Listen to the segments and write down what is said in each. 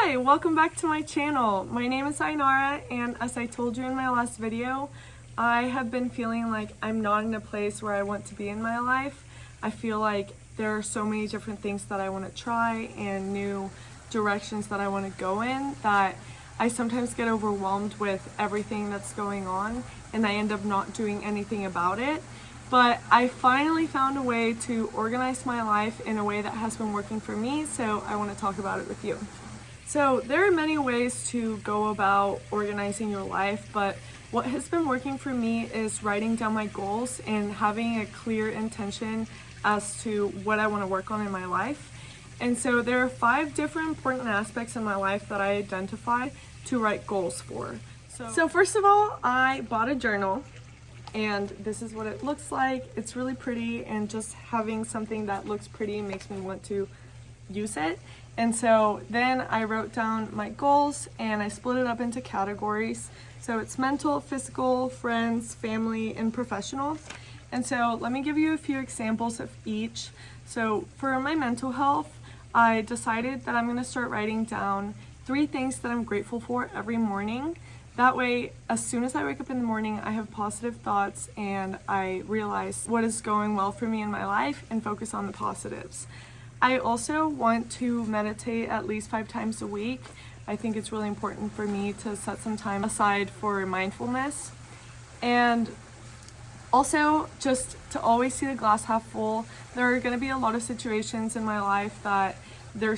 Hi, welcome back to my channel. My name is Ainara, and as I told you in my last video, I have been feeling like I'm not in a place where I want to be in my life. I feel like there are so many different things that I want to try and new directions that I want to go in that I sometimes get overwhelmed with everything that's going on and I end up not doing anything about it. But I finally found a way to organize my life in a way that has been working for me, so I want to talk about it with you. So there are many ways to go about organizing your life, but what has been working for me is writing down my goals and having a clear intention as to what I want to work on in my life. And so there are 5 different important aspects in my life that I identify to write goals for. So first of all, I bought a journal, and this is what it looks like. It's really pretty, and just having something that looks pretty makes me want to use it. And so then I wrote down my goals and I split it up into categories. So it's mental, physical, friends, family, and professional. And so let me give you a few examples of each. So for my mental health, I decided that I'm going to start writing down 3 things that I'm grateful for every morning. That way, as soon as I wake up in the morning, I have positive thoughts and I realize what is going well for me in my life and focus on the positives. I also want to meditate at least 5 times a week. I think it's really important for me to set some time aside for mindfulness. And also, just to always see the glass half full. There are going to be a lot of situations in my life that they're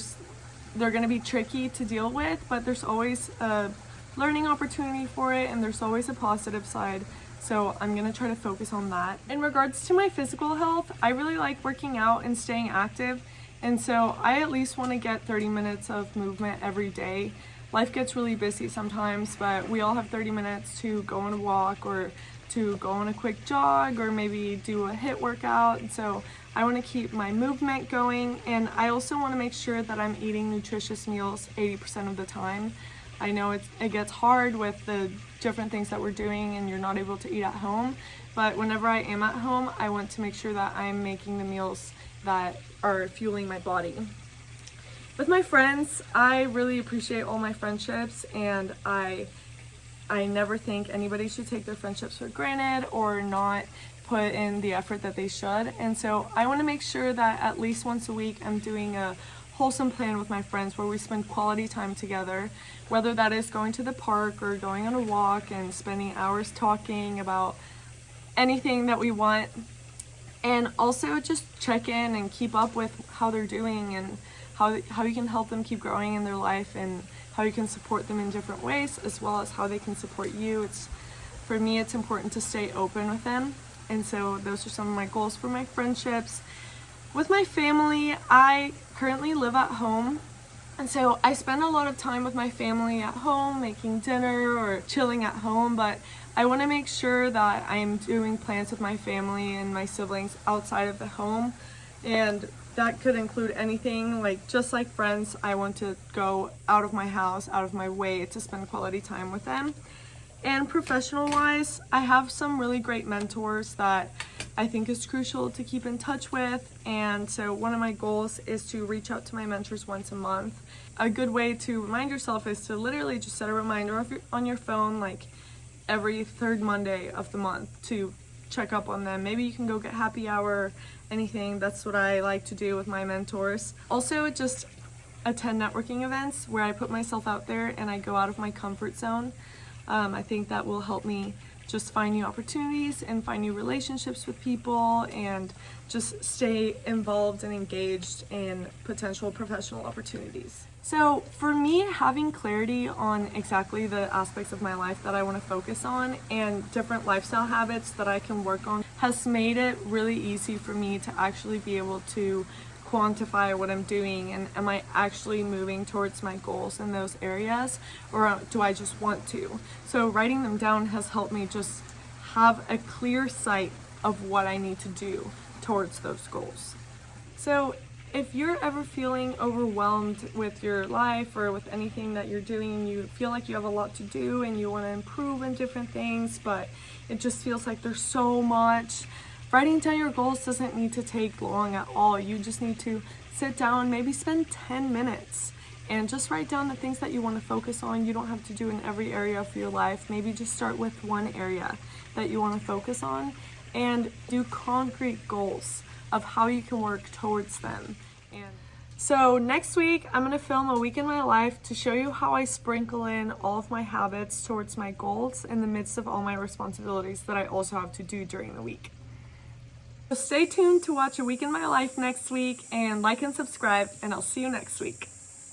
going to be tricky to deal with, but there's always a learning opportunity for it, and there's always a positive side. So I'm going to try to focus on that. In regards to my physical health, I really like working out and staying active. And so I at least want to get 30 minutes of movement every day. Life gets really busy sometimes, but we all have 30 minutes to go on a walk or to go on a quick jog or maybe do a HIIT workout. And so I want to keep my movement going, and I also want to make sure that I'm eating nutritious meals 80% of the time. I know it gets hard with the different things that we're doing and you're not able to eat at home, but whenever I am at home, I want to make sure that I'm making the meals that are fueling my body. With my friends, I really appreciate all my friendships, and I never think anybody should take their friendships for granted or not put in the effort that they should. And so I want to make sure that at least once a week I'm doing a wholesome plan with my friends where we spend quality time together, whether that is going to the park or going on a walk and spending hours talking about anything that we want. And also just check in and keep up with how they're doing and how you can help them keep growing in their life and how you can support them in different ways, as well as how they can support you. For me, it's important to stay open with them. And so those are some of my goals for my friendships. With my family, I currently live at home. And so I spend a lot of time with my family at home, making dinner or chilling at home, but I want to make sure that I am doing plans with my family and my siblings outside of the home. And that could include anything, like just like friends, I want to go out of my house, out of my way to spend quality time with them. And professional-wise, I have some really great mentors that I think is crucial to keep in touch with. And so one of my goals is to reach out to my mentors once a month. A good way to remind yourself is to literally just set a reminder on your phone, like every 3rd Monday of the month, to check up on them. Maybe you can go get happy hour, anything. That's what I like to do with my mentors. Also, just attend networking events where I put myself out there and I go out of my comfort zone. I think that will help me just find new opportunities and find new relationships with people and just stay involved and engaged in potential professional opportunities. So for me, having clarity on exactly the aspects of my life that I want to focus on and different lifestyle habits that I can work on has made it really easy for me to actually be able to quantify what I'm doing, and am I actually moving towards my goals in those areas, or do I just want to? So writing them down has helped me just have a clear sight of what I need to do towards those goals. So if you're ever feeling overwhelmed with your life or with anything that you're doing and you feel like you have a lot to do and you want to improve in different things, but it just feels like there's so much, writing down your goals doesn't need to take long at all. You just need to sit down, maybe spend 10 minutes and just write down the things that you want to focus on. You don't have to do in every area of your life. Maybe just start with one area that you want to focus on and do concrete goals of how you can work towards them. And so next week, I'm going to film a week in my life to show you how I sprinkle in all of my habits towards my goals in the midst of all my responsibilities that I also have to do during the week. So stay tuned to watch a week in my life next week, and like and subscribe, and I'll see you next week.